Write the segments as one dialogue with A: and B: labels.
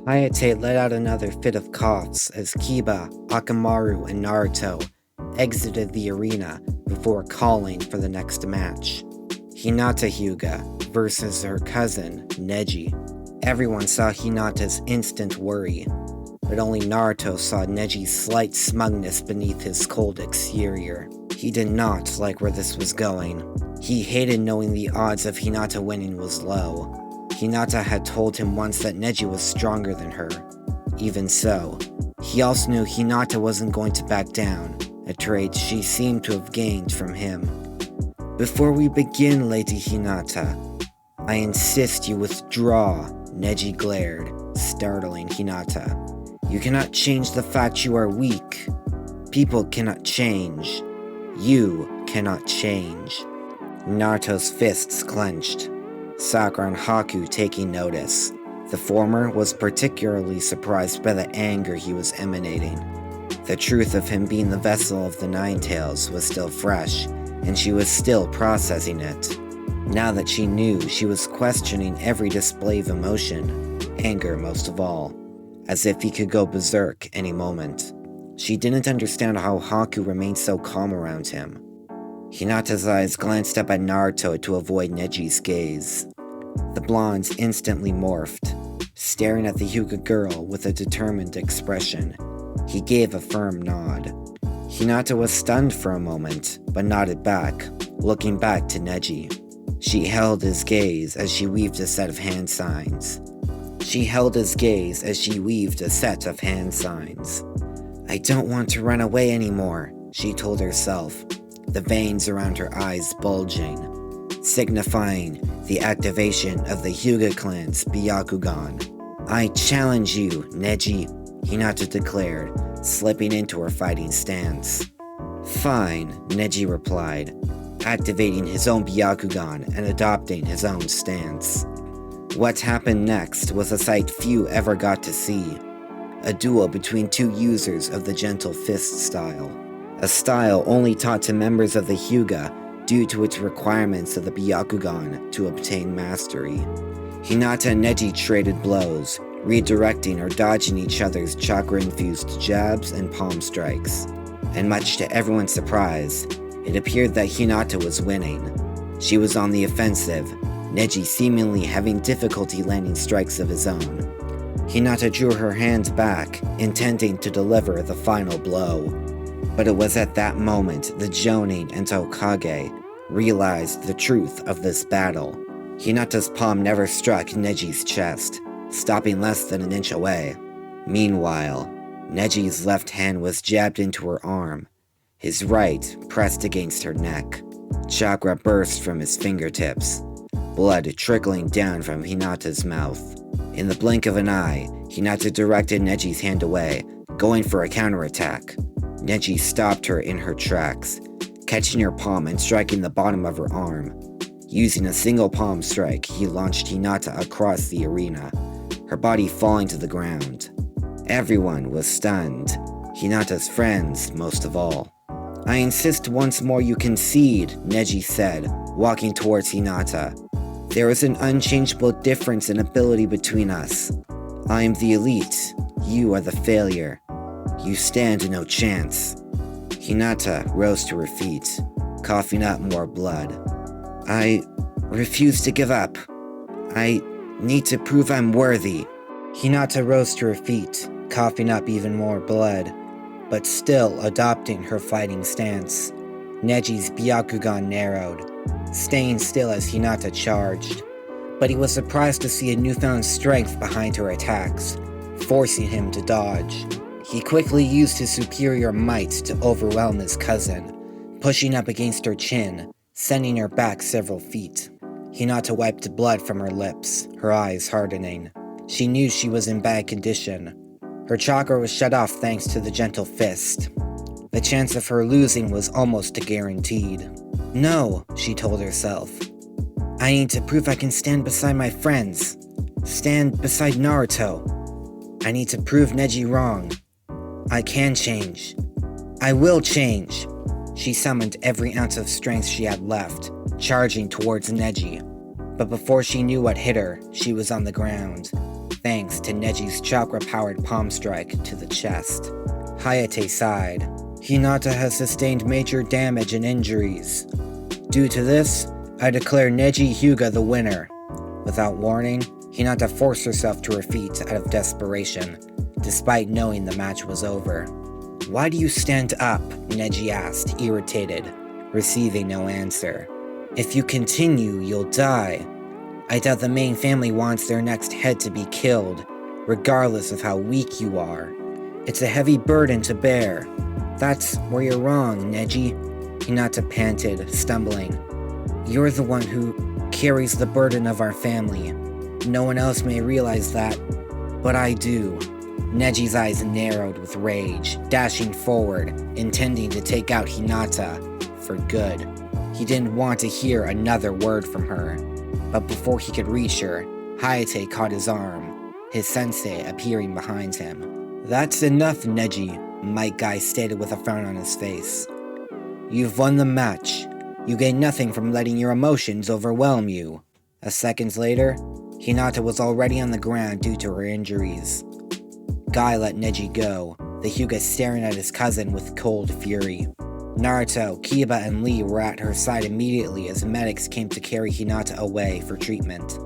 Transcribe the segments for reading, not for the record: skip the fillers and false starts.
A: Hayate let out another fit of coughs as Kiba, Akamaru, and Naruto exited the arena before calling for the next match. Hinata Hyuga versus her cousin, Neji. Everyone saw Hinata's instant worry, but only Naruto saw Neji's slight smugness beneath his cold exterior. He did not like where this was going. He hated knowing the odds of Hinata winning was low. Hinata had told him once that Neji was stronger than her. Even so, he also knew Hinata wasn't going to back down, a trait she seemed to have gained from him. "Before we begin, Lady Hinata, I insist you withdraw," Neji glared, startling Hinata. "You cannot change the fact you are weak. People cannot change. You cannot change." Naruto's fists clenched, Sakura and Haku taking notice. The former was particularly surprised by the anger he was emanating. The truth of him being the vessel of the Nine Tails was still fresh, and she was still processing it. Now that she knew, she was questioning every display of emotion, anger most of all, as if he could go berserk any moment. She didn't understand how Haku remained so calm around him. Hinata's eyes glanced up at Naruto to avoid Neji's gaze. The blondes instantly morphed, staring at the Hyuga girl with a determined expression. He gave a firm nod. Hinata was stunned for a moment, but nodded back, looking back to Neji. She held his gaze as she weaved a set of hand signs. "I don't want to run away anymore," she told herself, the veins around her eyes bulging, signifying the activation of the Hyuga clan's Byakugan. "I challenge you, Neji," Hinata declared, slipping into her fighting stance. "Fine," Neji replied, activating his own Byakugan and adopting his own stance. What happened next was a sight few ever got to see. A duel between two users of the gentle fist style. A style only taught to members of the Hyuga due to its requirements of the Byakugan to obtain mastery. Hinata and Neji traded blows, redirecting or dodging each other's chakra-infused jabs and palm strikes. And much to everyone's surprise, it appeared that Hinata was winning. She was on the offensive, Neji seemingly having difficulty landing strikes of his own. Hinata drew her hands back, intending to deliver the final blow. But it was at that moment the Jonin and Hokage realized the truth of this battle. Hinata's palm never struck Neji's chest, stopping less than an inch away. Meanwhile, Neji's left hand was jabbed into her arm, his right pressed against her neck. Chakra burst from his fingertips, blood trickling down from Hinata's mouth. In the blink of an eye, Hinata directed Neji's hand away, going for a counterattack. Neji stopped her in her tracks, catching her palm and striking the bottom of her arm. Using a single palm strike, he launched Hinata across the arena, her body falling to the ground. Everyone was stunned, Hinata's friends most of all. "I insist once more you concede," Neji said, walking towards Hinata. "There is an unchangeable difference in ability between us. I am the elite, you are the failure. You stand no chance." Hinata rose to her feet, coughing up more blood. "I refuse to give up. I need to prove I'm worthy." Hinata rose to her feet, coughing up even more blood, but still adopting her fighting stance. Neji's Byakugan narrowed, staying still as Hinata charged, but he was surprised to see a newfound strength behind her attacks, forcing him to dodge. He quickly used his superior might to overwhelm his cousin, pushing up against her chin, sending her back several feet. Hinata wiped blood from her lips, her eyes hardening. She knew she was in bad condition. Her chakra was shut off thanks to the gentle fist. The chance of her losing was almost guaranteed. "No," she told herself. "I need to prove I can stand beside my friends. Stand beside Naruto. I need to prove Neji wrong. I can change. I will change." She summoned every ounce of strength she had left, charging towards Neji. But before she knew what hit her, she was on the ground. thanks to Neji's chakra-powered palm strike to the chest. Hayate sighed. Hinata has sustained major damage and injuries. Due to this, I declare Neji Hyuga the winner. Without warning, Hinata forced herself to her feet out of desperation, despite knowing the match was over. Why do you stand up? Neji asked, irritated, receiving no answer. If you continue, you'll die. I doubt the main family wants their next head to be killed, regardless of how weak you are. It's a heavy burden to bear. That's where you're wrong, Neji, Hinata panted, stumbling. You're the one who carries the burden of our family. No one else may realize that, but I do. Neji's eyes narrowed with rage, dashing forward, intending to take out Hinata for good. He didn't want to hear another word from her, but before he could reach her, Hayate caught his arm, his sensei appearing behind him. That's enough, Neji, Might Guy stated with a frown on his face. You've won the match. You gain nothing from letting your emotions overwhelm you. A second later, Hinata was already on the ground due to her injuries. Guy let Neji go, the Hyuga staring at his cousin with cold fury. Naruto, Kiba, and Lee were at her side immediately as medics came to carry Hinata away for treatment.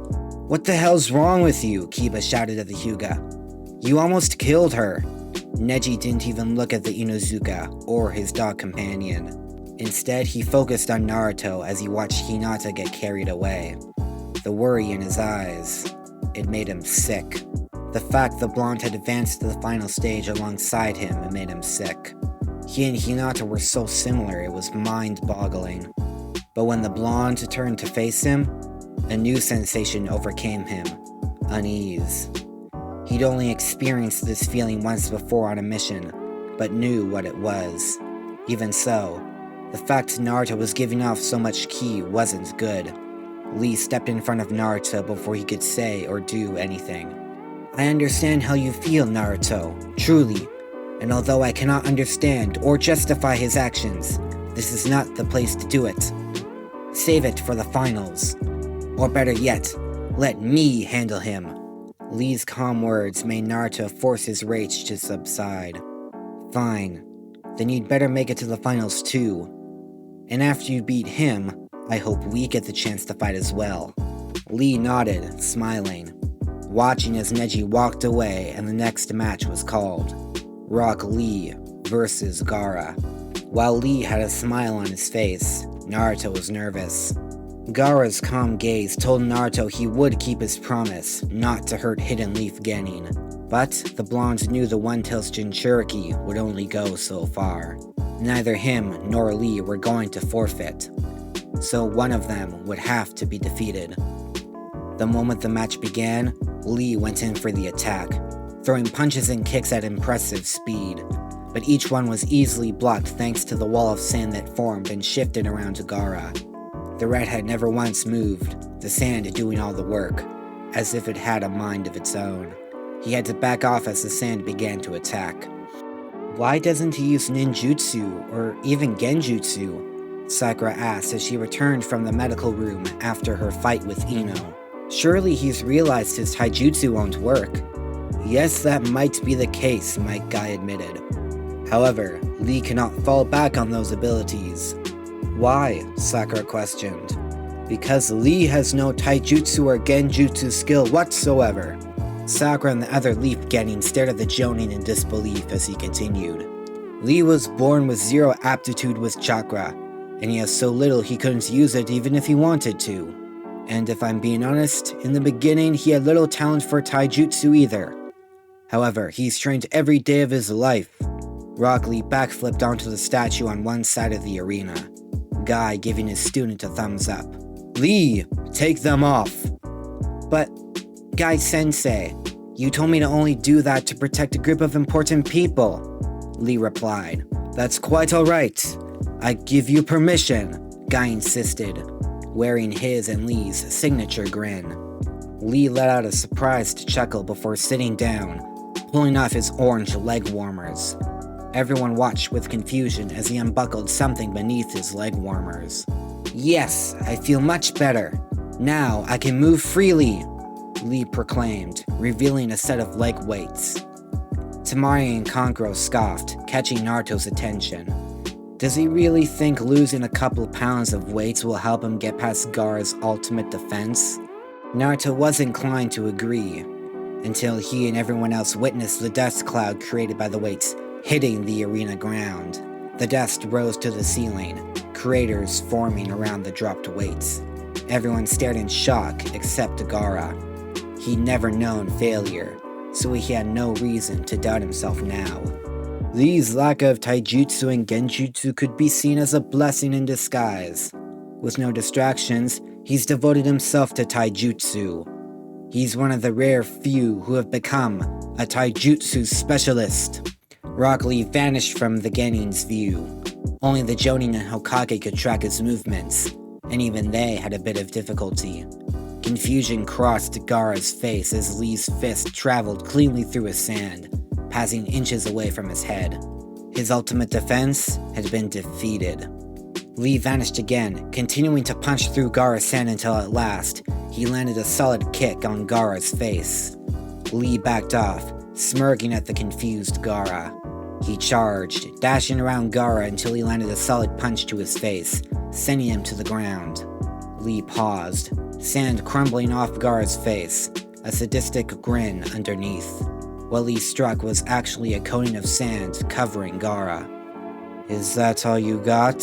A: What the hell's wrong with you? Kiba shouted at the Hyuga. You almost killed her. Neji didn't even look at the Inuzuka or his dog companion. Instead, he focused on Naruto as he watched Hinata get carried away. The worry in his eyes, it made him sick. The fact the blonde had advanced to the final stage alongside him made him sick. He and Hinata were so similar it was mind-boggling. But when the blonde turned to face him, a new sensation overcame him, unease. He'd only experienced this feeling once before on a mission, but knew what it was. Even so, the fact Naruto was giving off so much ki wasn't good. Lee stepped in front of Naruto before he could say or do anything. I understand how you feel, Naruto, truly. And although I cannot understand or justify his actions, this is not the place to do it. Save it for the finals. Or better yet, let me handle him. Lee's calm words made Naruto force his rage to subside. Fine. Then you'd better make it to the finals too. And after you beat him, I hope we get the chance to fight as well. Lee nodded, smiling, watching as Neji walked away and the next match was called. Rock Lee versus Gaara. While Lee had a smile on his face, Naruto was nervous. Gaara's calm gaze told Naruto he would keep his promise not to hurt Hidden Leaf Genin, but the blonde knew the One-Tail's Jinchuriki would only go so far. Neither him nor Lee were going to forfeit, so one of them would have to be defeated. The moment the match began, Lee went in for the attack, throwing punches and kicks at impressive speed, but each one was easily blocked thanks to the wall of sand that formed and shifted around Gaara. The redhead never once moved, the sand doing all the work, as if it had a mind of its own. He had to back off as the sand began to attack. Why doesn't he use ninjutsu, or even genjutsu? Sakura asked as she returned from the medical room after her fight with Ino. Surely he's realized his taijutsu won't work. Yes, that might be the case, Might Guy admitted. However, Lee cannot fall back on those abilities. Why? Sakura questioned. Because Lee has no taijutsu or genjutsu skill whatsoever. Sakura and the other Leaf Genin stared at the Jonin in disbelief as he continued. Lee was born with zero aptitude with chakra, and he has so little he couldn't use it even if he wanted to. And if I'm being honest, in the beginning he had little talent for taijutsu either. However, he's trained every day of his life. Rock Lee backflipped onto the statue on one side of the arena, Guy giving his student a thumbs up. Lee, take them off! But, Guy-sensei, you told me to only do that to protect a group of important people, Lee replied. That's quite alright. I give you permission, Guy insisted, wearing his and Lee's signature grin. Lee let out a surprised chuckle before sitting down, pulling off his orange leg warmers. Everyone watched with confusion as he unbuckled something beneath his leg warmers. Yes, I feel much better. Now I can move freely. Lee proclaimed, revealing a set of leg weights. Tamari and Kankuro scoffed, catching Naruto's attention. Does he really think losing a couple pounds of weights will help him get past Gaara's ultimate defense? Naruto was inclined to agree, until he and everyone else witnessed the dust cloud created by the weights hitting the arena ground. The dust rose to the ceiling, craters forming around the dropped weights. Everyone stared in shock except Gaara. He'd never known failure, so he had no reason to doubt himself now. Lee's lack of taijutsu and genjutsu could be seen as a blessing in disguise. With no distractions, he's devoted himself to taijutsu. He's one of the rare few who have become a taijutsu specialist. Rock Lee vanished from the Genin's view. Only the Jonin and Hokage could track his movements, and even they had a bit of difficulty. Confusion crossed Gaara's face as Lee's fist traveled cleanly through his sand, passing inches away from his head. His ultimate defense had been defeated. Lee vanished again, continuing to punch through Gaara's sand until at last, he landed a solid kick on Gaara's face. Lee backed off, smirking at the confused Gaara. He charged, dashing around Gaara until he landed a solid punch to his face, sending him to the ground. Lee paused, sand crumbling off Gaara's face, a sadistic grin underneath. What Lee struck was actually a coating of sand covering Gaara. "Is that all you got?"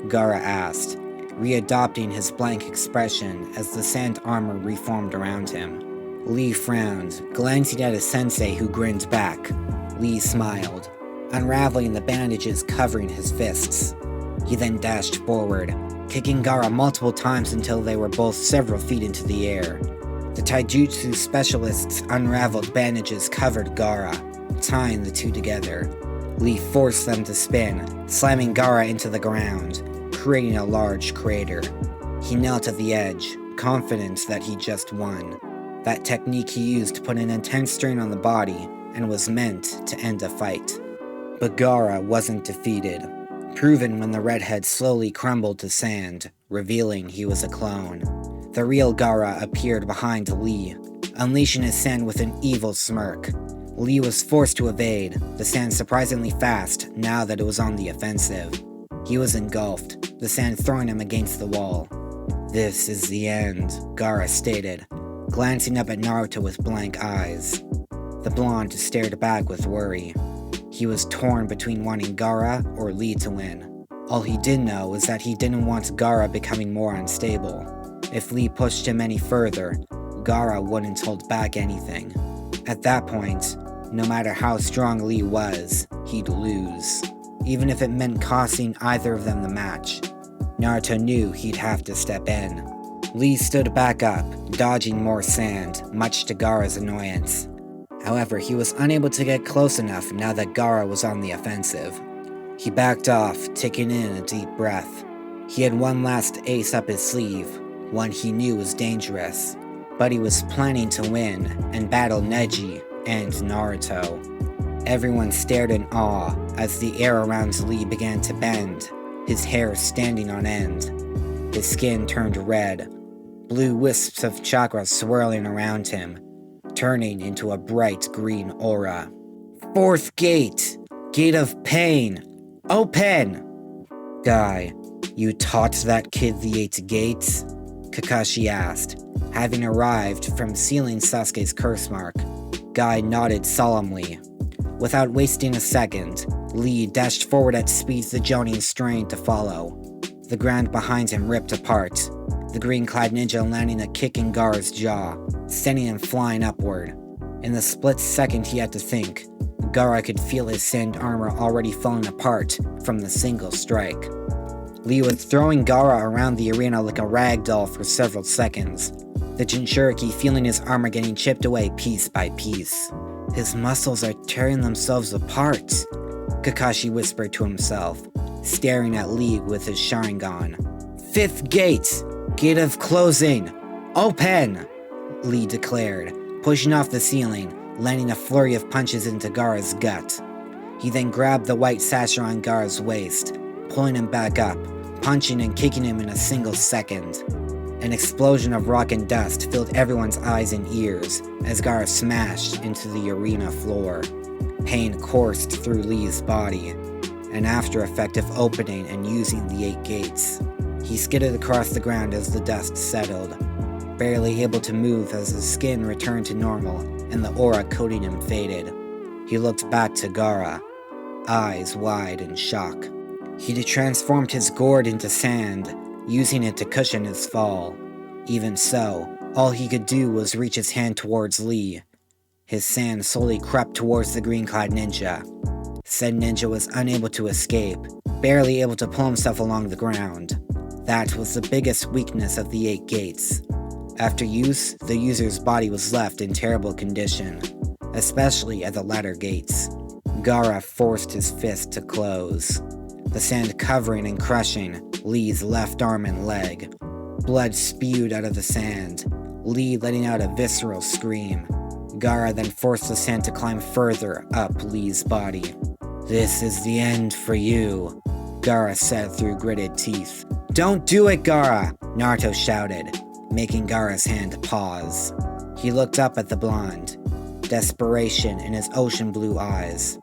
A: Gaara asked, readopting his blank expression as the sand armor reformed around him. Lee frowned, glancing at his sensei who grinned back. Lee smiled, unraveling the bandages covering his fists. He then dashed forward, kicking Gaara multiple times until they were both several feet into the air. The taijutsu specialists' unraveled bandages covered Gaara, tying the two together. Lee forced them to spin, slamming Gaara into the ground, creating a large crater. He knelt at the edge, confident that he just won. That technique he used put an intense strain on the body and was meant to end a fight. But Gaara wasn't defeated, proven when the redhead slowly crumbled to sand, revealing he was a clone. The real Gaara appeared behind Lee, unleashing his sand with an evil smirk. Lee was forced to evade, the sand surprisingly fast now that it was on the offensive. He was engulfed, the sand throwing him against the wall. "This is the end," Gaara stated, glancing up at Naruto with blank eyes. The blonde stared back with worry. He was torn between wanting Gaara or Lee to win. All he did know was that he didn't want Gaara becoming more unstable. If Lee pushed him any further, Gaara wouldn't hold back anything. At that point, no matter how strong Lee was, he'd lose, even if it meant costing either of them the match. Naruto knew he'd have to step in. Lee stood back up, dodging more sand, much to Gaara's annoyance. However, he was unable to get close enough now that Gaara was on the offensive. He backed off, taking in a deep breath. He had one last ace up his sleeve, one he knew was dangerous, but he was planning to win and battle Neji and Naruto. Everyone stared in awe as the air around Lee began to bend, his hair standing on end. His skin turned red, blue wisps of chakra swirling around him, turning into a bright green aura. "Fourth gate! Gate of pain! Open!" "Guy, you taught that kid the 8 gates?" Kakashi asked, having arrived from sealing Sasuke's curse mark. Guy nodded solemnly. Without wasting a second, Lee dashed forward at speeds the Jonin strained to follow. The ground behind him ripped apart, the green-clad ninja landing a kick in Gaara's jaw, sending him flying upward. In the split second he had to think, Gaara could feel his sand armor already falling apart from the single strike. Lee was throwing Gaara around the arena like a rag doll for several seconds, the Jinchuriki feeling his armor getting chipped away piece by piece. "His muscles are tearing themselves apart," Kakashi whispered to himself, staring at Lee with his Sharingan. "Fifth gate! Gate of closing! Open!" Lee declared, pushing off the ceiling, landing a flurry of punches into Gaara's gut. He then grabbed the white sash around Gaara's waist, pulling him back up, punching and kicking him in a single second. An explosion of rock and dust filled everyone's eyes and ears as Gaara smashed into the arena floor. Pain coursed through Lee's body, an after effect of opening and using the 8 gates. He skidded across the ground as the dust settled, barely able to move as his skin returned to normal and the aura coating him faded. He looked back to Gaara, eyes wide in shock. He'd transformed his gourd into sand, using it to cushion his fall. Even so, all he could do was reach his hand towards Lee. His sand slowly crept towards the green-clad ninja. Said ninja was unable to escape, barely able to pull himself along the ground. That was the biggest weakness of the 8 gates. After use, the user's body was left in terrible condition, especially at the latter gates. Gaara forced his fist to close, the sand covering and crushing Lee's left arm and leg. Blood spewed out of the sand, Lee letting out a visceral scream. Gaara then forced the sand to climb further up Lee's body. "This is the end for you," Gaara said through gritted teeth. "Don't do it, Gaara!" Naruto shouted, making Gaara's hand pause. He looked up at the blonde, desperation in his ocean blue eyes.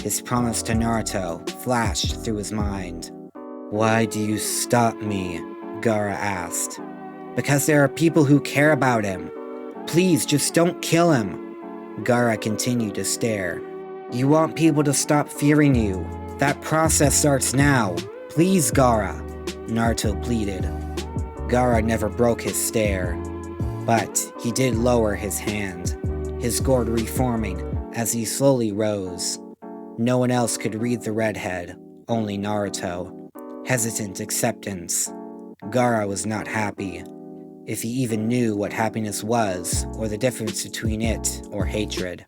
A: His promise to Naruto flashed through his mind. "Why do you stop me?" Gaara asked. "Because there are people who care about him. Please, just don't kill him." Gaara continued to stare. "You want people to stop fearing you. That process starts now. Please, Gaara," Naruto pleaded. Gaara never broke his stare, but he did lower his hand, his gourd reforming as he slowly rose. No one else could read the redhead, only Naruto. Hesitant acceptance. Gaara was not happy, if he even knew what happiness was, or the difference between it or hatred.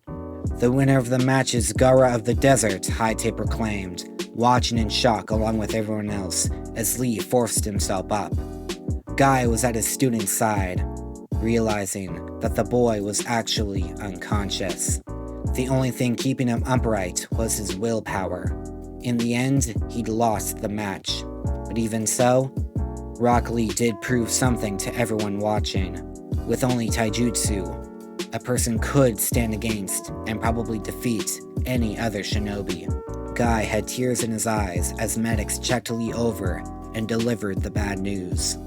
A: "The winner of the match is Gaara of the Desert," Haite proclaimed, watching in shock along with everyone else as Lee forced himself up. Guy was at his student's side, realizing that the boy was actually unconscious. The only thing keeping him upright was his willpower. In the end, he'd lost the match. But even so, Rock Lee did prove something to everyone watching. With only taijutsu, a person could stand against and probably defeat any other shinobi. Guy had tears in his eyes as medics checked Lee over and delivered the bad news.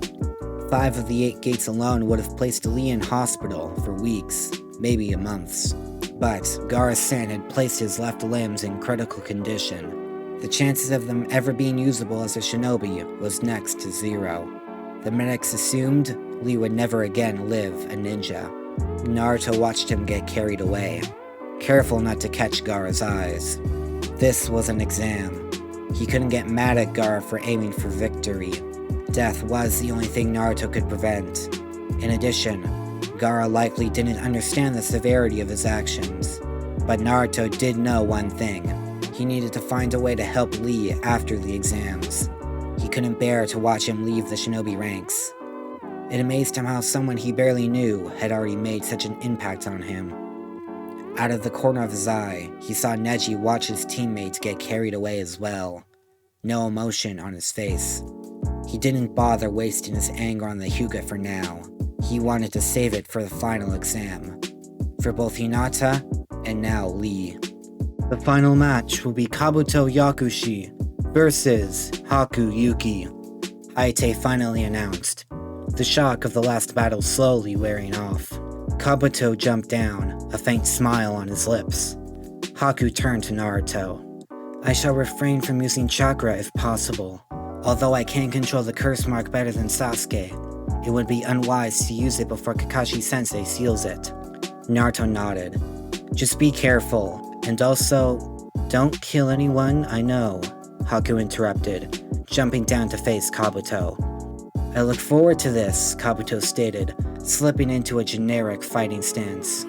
A: 5 of the 8 gates alone would have placed Lee in hospital for weeks, maybe months. But Gaara's sand had placed his left limbs in critical condition. The chances of them ever being usable as a shinobi was next to 0. The medics assumed Lee would never again live a ninja. Naruto watched him get carried away, careful not to catch Gaara's eyes. This was an exam. He couldn't get mad at Gaara for aiming for victory. Death was the only thing Naruto could prevent. In addition, Gaara likely didn't understand the severity of his actions. But Naruto did know one thing. He needed to find a way to help Lee after the exams. He couldn't bear to watch him leave the shinobi ranks. It amazed him how someone he barely knew had already made such an impact on him. Out of the corner of his eye, he saw Neji watch his teammates get carried away as well. No emotion on his face. He didn't bother wasting his anger on the Hyuga for now. He wanted to save it for the final exam. For both Hinata and now Lee. The final match will be Kabuto Yakushi versus Haku Yuki, Haite finally announced, the shock of the last battle slowly wearing off. Kabuto jumped down, a faint smile on his lips. Haku turned to Naruto. "I shall refrain from using chakra if possible. Although I can control the curse mark better than Sasuke, it would be unwise to use it before Kakashi-sensei seals it." Naruto nodded. "Just be careful, and also, don't kill anyone I know," Haku interrupted, jumping down to face Kabuto. "I look forward to this," Kabuto stated, slipping into a generic fighting stance.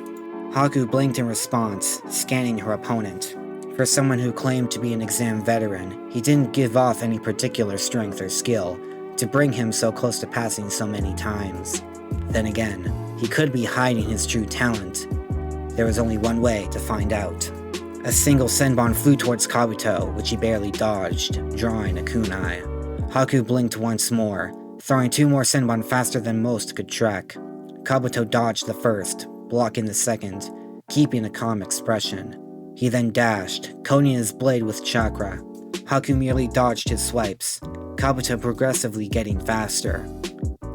A: Haku blinked in response, scanning her opponent. For someone who claimed to be an exam veteran, he didn't give off any particular strength or skill to bring him so close to passing so many times. Then again, he could be hiding his true talent. There was only one way to find out. A single senbon flew towards Kabuto, which he barely dodged, drawing a kunai. Haku blinked once more, throwing 2 more senbon faster than most could track. Kabuto dodged the first, blocking the second, keeping a calm expression. He then dashed, coating his blade with chakra. Haku merely dodged his swipes, Kabuto progressively getting faster.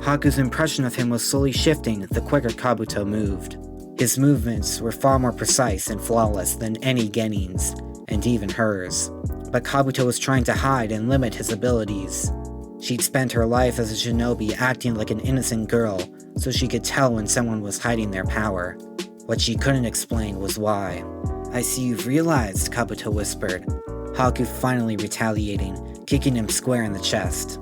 A: Haku's impression of him was slowly shifting the quicker Kabuto moved. His movements were far more precise and flawless than any Genin's, and even hers. But Kabuto was trying to hide and limit his abilities. She'd spent her life as a shinobi acting like an innocent girl, so she could tell when someone was hiding their power. What she couldn't explain was why. "I see you've realized," Kabuto whispered, Haku finally retaliating, kicking him square in the chest.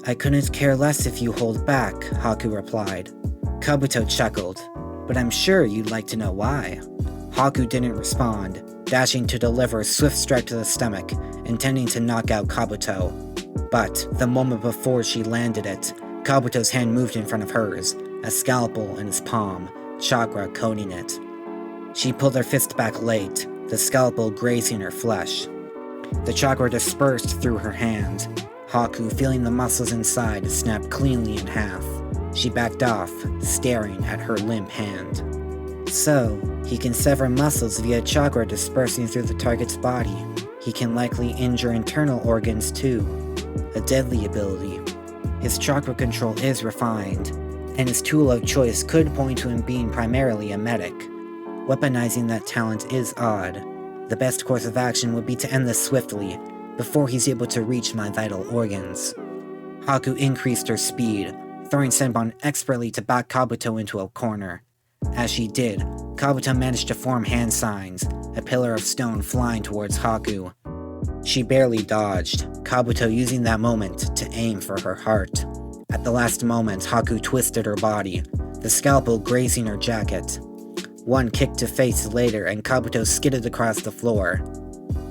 A: "I couldn't care less if you hold back," Haku replied. Kabuto chuckled, "But I'm sure you'd like to know why." Haku didn't respond, dashing to deliver a swift strike to the stomach, intending to knock out Kabuto. But the moment before she landed it, Kabuto's hand moved in front of hers, a scalpel in his palm, chakra coating it. She pulled her fist back late, the scalpel grazing her flesh. The chakra dispersed through her hand. Haku, feeling the muscles inside, snapped cleanly in half. She backed off, staring at her limp hand. "So, he can sever muscles via chakra dispersing through the target's body. He can likely injure internal organs too. A deadly ability. His chakra control is refined, and his tool of choice could point to him being primarily a medic. Weaponizing that talent is odd. The best course of action would be to end this swiftly, before he's able to reach my vital organs." Haku increased her speed, throwing senbon expertly to back Kabuto into a corner. As she did, Kabuto managed to form hand signs, a pillar of stone flying towards Haku. She barely dodged, Kabuto using that moment to aim for her heart. At the last moment, Haku twisted her body, the scalpel grazing her jacket. One kick to face later and Kabuto skidded across the floor.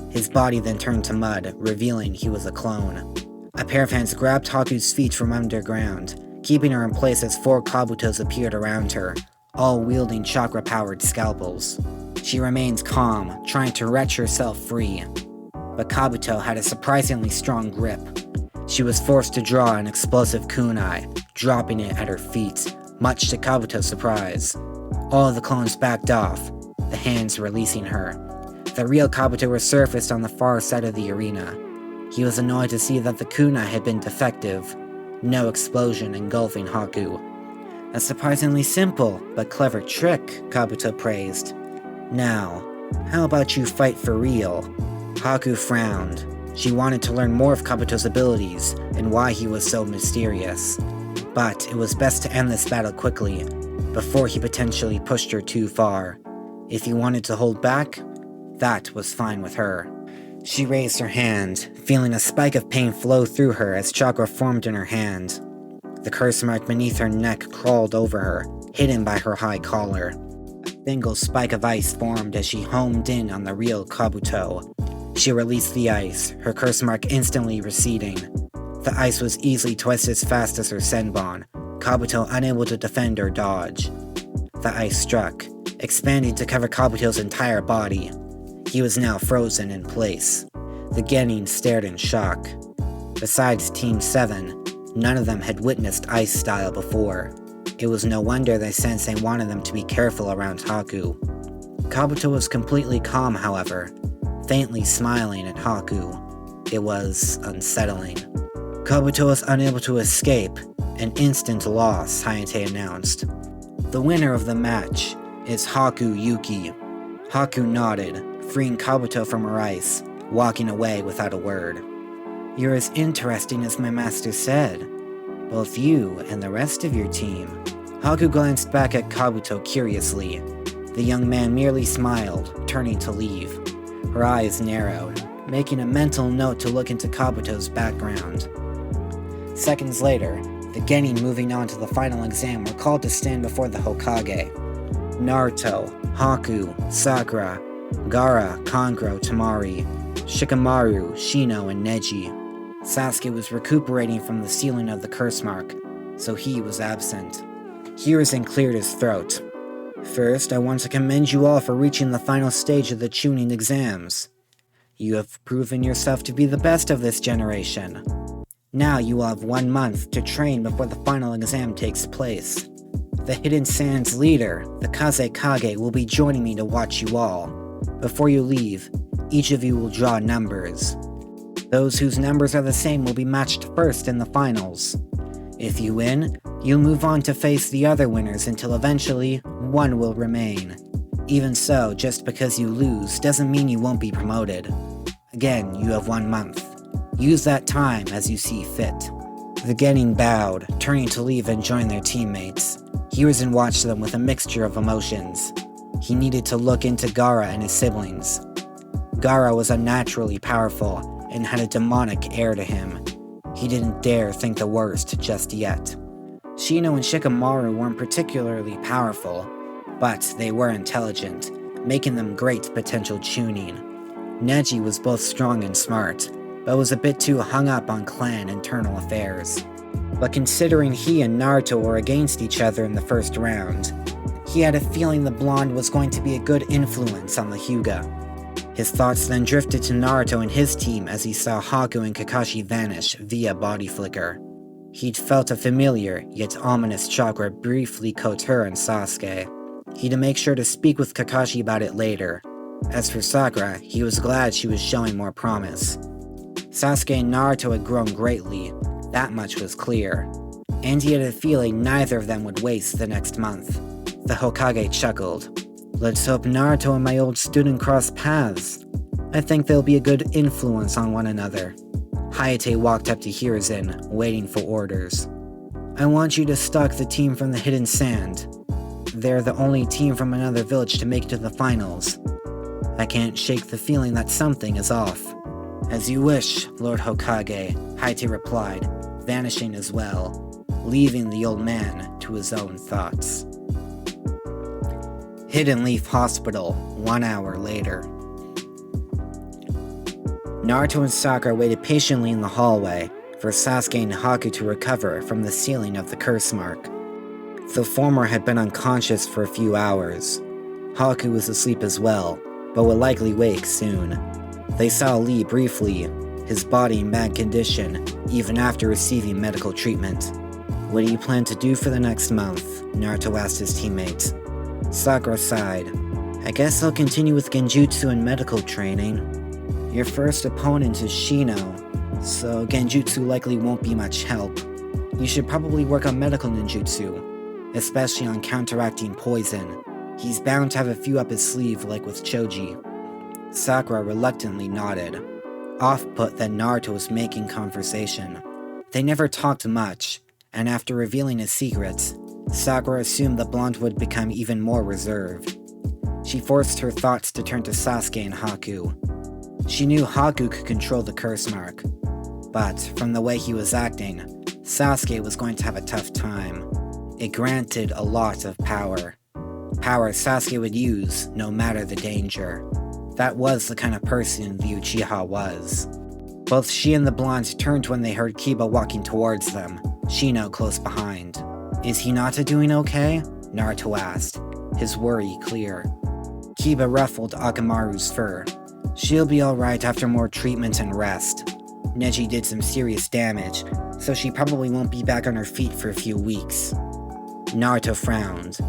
A: His body then turned to mud, revealing he was a clone. A pair of hands grabbed Haku's feet from underground, keeping her in place as 4 Kabutos appeared around her, all wielding chakra-powered scalpels. She remained calm, trying to wrench herself free. But Kabuto had a surprisingly strong grip. She was forced to draw an explosive kunai, dropping it at her feet, much to Kabuto's surprise. All of the clones backed off, the hands releasing her. The real Kabuto resurfaced on the far side of the arena. He was annoyed to see that the kunai had been defective. No explosion engulfing Haku. "A surprisingly simple, but clever trick," Kabuto praised. "Now, how about you fight for real?" Haku frowned. She wanted to learn more of Kabuto's abilities and why he was so mysterious. But it was best to end this battle quickly, before he potentially pushed her too far. If he wanted to hold back, that was fine with her. She raised her hand, feeling a spike of pain flow through her as chakra formed in her hand. The curse mark beneath her neck crawled over her, hidden by her high collar. A single spike of ice formed as she homed in on the real Kabuto. She released the ice, her curse mark instantly receding. The ice was easily twice as fast as her senbon, Kabuto unable to defend or dodge. The ice struck, expanding to cover Kabuto's entire body. He was now frozen in place. The Genin stared in shock. Besides Team 7, none of them had witnessed ice style before. It was no wonder the sensei wanted them to be careful around Haku. Kabuto was completely calm, however, faintly smiling at Haku. It was unsettling. Kabuto was unable to escape, an instant loss, Hayate announced. "The winner of the match is Haku Yuki." Haku nodded, freeing Kabuto from her ice, walking away without a word. "You're as interesting as my master said. Both you and the rest of your team." Haku glanced back at Kabuto curiously. The young man merely smiled, turning to leave. Her eyes narrowed, making a mental note to look into Kabuto's background. Seconds later, the Genin moving on to the final exam were called to stand before the Hokage. Naruto, Haku, Sakura, Gaara, Kankuro, Temari, Shikamaru, Shino, and Neji. Sasuke was recuperating from the sealing of the curse mark, so he was absent. Hiruzen cleared his throat. "First, I want to commend you all for reaching the final stage of the Chunin exams. You have proven yourself to be the best of this generation." Now you will have 1 month to train before the final exam takes place. The Hidden Sands leader, the Kazekage, will be joining me to watch you all. Before you leave, each of you will draw numbers. Those whose numbers are the same will be matched first in the finals. If you win, you'll move on to face the other winners until eventually one will remain. Even so, just because you lose doesn't mean you won't be promoted. Again, you have 1 month. Use that time as you see fit. The Genin bowed, turning to leave and join their teammates. Hiruzen watched them with a mixture of emotions. He needed to look into Gaara and his siblings. Gaara was unnaturally powerful and had a demonic air to him. He didn't dare think the worst just yet. Shino and Shikamaru weren't particularly powerful, but they were intelligent, making them great potential Chunin. Neji was both strong and smart, but was a bit too hung up on clan internal affairs. But considering he and Naruto were against each other in the first round, he had a feeling the blonde was going to be a good influence on the Hyuga. His thoughts then drifted to Naruto and his team as he saw Haku and Kakashi vanish via body flicker. He'd felt a familiar, yet ominous chakra briefly coat her and Sasuke. He'd make sure to speak with Kakashi about it later. As for Sakura, he was glad she was showing more promise. Sasuke and Naruto had grown greatly, that much was clear. And he had a feeling neither of them would waste the next month. The Hokage chuckled. Let's hope Naruto and my old student cross paths. I think they'll be a good influence on one another. Hayate walked up to Hiruzen, waiting for orders. I want you to stalk the team from the Hidden Sand. They're the only team from another village to make it to the finals. I can't shake the feeling that something is off. As you wish, Lord Hokage, Hayate replied, vanishing as well, leaving the old man to his own thoughts. Hidden Leaf Hospital, 1 hour later. Naruto and Sakura waited patiently in the hallway for Sasuke and Haku to recover from the sealing of the curse mark. The former had been unconscious for a few hours. Haku was asleep as well, but would likely wake soon. They saw Lee briefly, his body in bad condition, even after receiving medical treatment. What do you plan to do for the next month? Naruto asked his teammates. Sakura sighed. I guess I'll continue with genjutsu and medical training. Your first opponent is Shino, so genjutsu likely won't be much help. You should probably work on medical ninjutsu, especially on counteracting poison. He's bound to have a few up his sleeve like with Choji. Sakura reluctantly nodded, off-put that Naruto was making conversation. They never talked much, and after revealing his secrets, Sakura assumed the blonde would become even more reserved. She forced her thoughts to turn to Sasuke and Haku. She knew Haku could control the curse mark, but from the way he was acting, Sasuke was going to have a tough time. It granted a lot of power. Power Sasuke would use, no matter the danger. That was the kind of person the Uchiha was. Both she and the blonde turned when they heard Kiba walking towards them, Shino close behind. Is Hinata doing okay? Naruto asked, his worry clear. Kiba ruffled Akamaru's fur. She'll be alright after more treatment and rest. Neji did some serious damage, so she probably won't be back on her feet for a few weeks. Naruto frowned.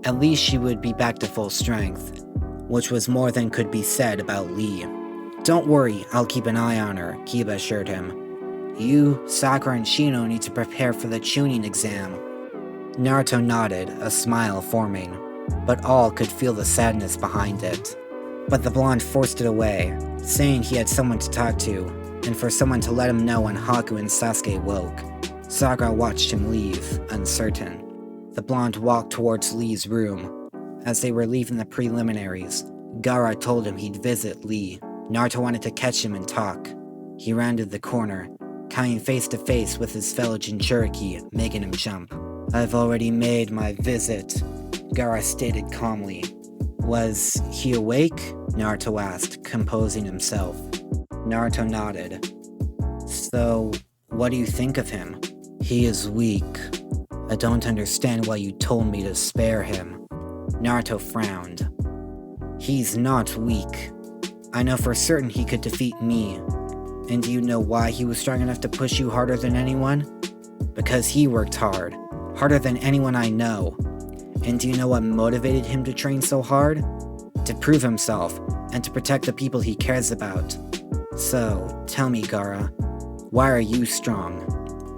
A: At least she would be back to full strength, which was more than could be said about Lee. Don't worry, I'll keep an eye on her, Kiba assured him. You, Sakura, and Shino need to prepare for the Chunin exam. Naruto nodded, a smile forming, but all could feel the sadness behind it. But the blonde forced it away, saying he had someone to talk to, and for someone to let him know when Haku and Sasuke woke. Sakura watched him leave, uncertain. The blonde walked towards Lee's room. As they were leaving the preliminaries, Gaara told him he'd visit Lee. Naruto wanted to catch him and talk. He rounded the corner, coming face to face with his fellow Jinchuriki, making him jump. I've already made my visit, Gaara stated calmly. Was he awake? Naruto asked, composing himself. Naruto nodded. So, what do you think of him? He is weak. I don't understand why you told me to spare him. Naruto frowned. He's not weak. I know for certain he could defeat me. And do you know why he was strong enough to push you harder than anyone? Because he worked hard, harder than anyone I know. And do you know what motivated him to train so hard? To prove himself, and to protect the people he cares about. So, tell me, Gaara, why are you strong?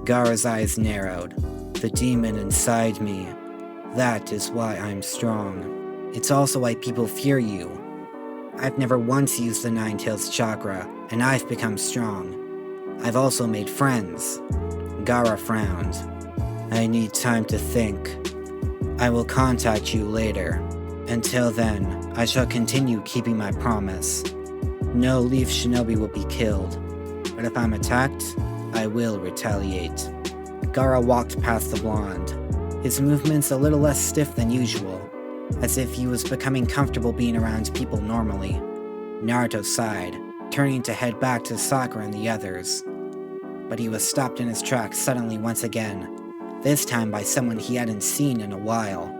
A: Gaara's eyes narrowed. The demon inside me. That is why I'm strong. It's also why people fear you. I've never once used the Nine-Tails chakra, and I've become strong. I've also made friends. Gaara frowned. I need time to think. I will contact you later. Until then, I shall continue keeping my promise. No Leaf Shinobi will be killed, but if I'm attacked, I will retaliate. Gaara walked past the blonde, his movements a little less stiff than usual, as if he was becoming comfortable being around people normally. Naruto sighed, turning to head back to Sakura and the others. But he was stopped in his tracks suddenly once again, this time by someone he hadn't seen in a while.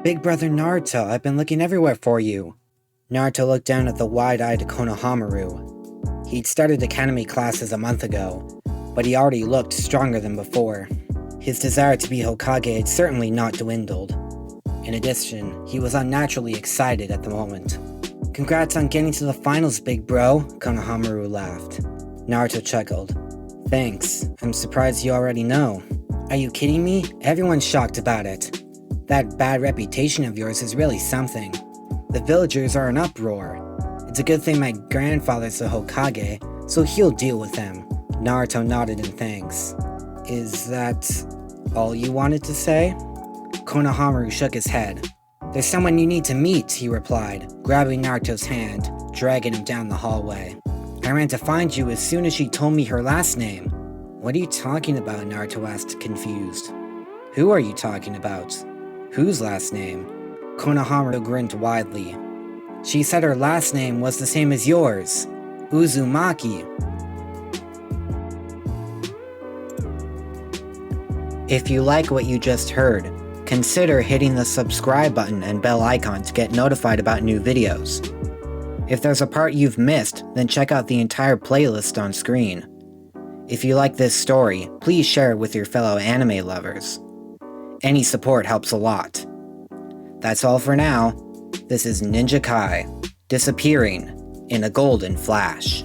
A: Big brother Naruto, I've been looking everywhere for you. Naruto looked down at the wide-eyed Konohamaru. He'd started academy classes a month ago, but he already looked stronger than before. His desire to be Hokage had certainly not dwindled. In addition, he was unnaturally excited at the moment. Congrats on getting to the finals, big bro, Konohamaru laughed. Naruto chuckled. Thanks, I'm surprised you already know. Are you kidding me? Everyone's shocked about it. That bad reputation of yours is really something. The villagers are in uproar. It's a good thing my grandfather's a Hokage, so he'll deal with them. Naruto nodded in thanks. Is that all you wanted to say? Konohamaru shook his head. There's someone you need to meet, he replied, grabbing Naruto's hand, dragging him down the hallway. I ran to find you as soon as she told me her last name. What are you talking about? Naruto asked, confused. Who are you talking about? Whose last name? Konohamaru grinned widely. She said her last name was the same as yours. Uzumaki. If you like what you just heard, consider hitting the subscribe button and bell icon to get notified about new videos. If there's a part you've missed, then check out the entire playlist on screen. If you like this story, please share it with your fellow anime lovers. Any support helps a lot. That's all for now. This is Ninja Kai, disappearing in a golden flash.